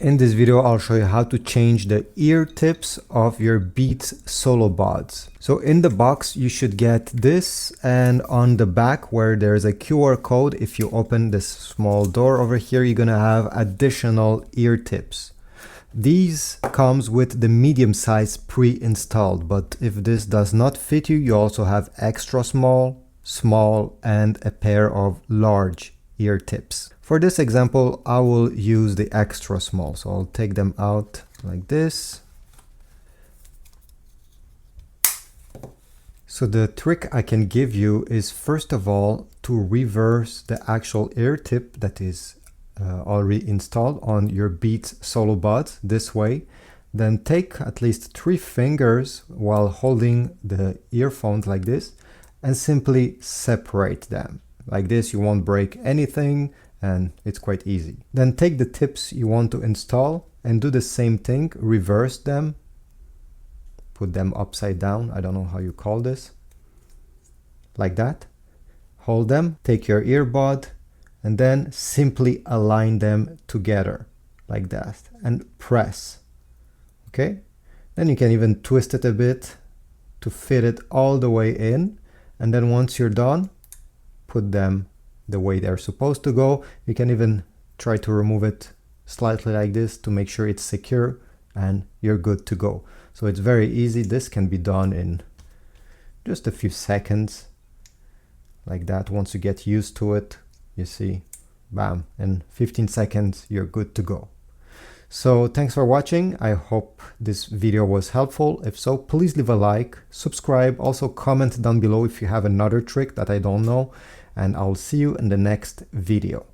In this video, I'll show you how to change the ear tips of your Beats Solo Buds. So in the box, you should get this, and on the back where there's a QR code, if you open this small door over here, you're gonna have additional ear tips. These comes with the medium size pre-installed, but if this does not fit you, you also have extra small, small, and a pair of large ear tips. For this example, I will use the extra small, so I'll take them out like this. So the trick I can give you is, first of all, to reverse the actual ear tip that is already installed on your Beats Solo Buds this way. Then take at least 3 fingers while holding the earphones like this and simply separate them. Like this, you won't break anything and it's quite easy. Then take the tips you want to install and do the same thing, reverse them, put them upside down, I don't know how you call this, like that. Hold them, take your earbud, and then simply align them together, like that, and press, okay? Then you can even twist it a bit to fit it all the way in, and then once you're done, put them the way they're supposed to go. You can even try to remove it slightly like this to make sure it's secure, and you're good to go. So it's very easy. This can be done in just a few seconds, like that. Once you get used to it, you see, bam, in 15 seconds, you're good to go. So thanks for watching. I hope this video was helpful. If so, please leave a like, subscribe, also comment down below if you have another trick that I don't know, and I'll see you in the next video.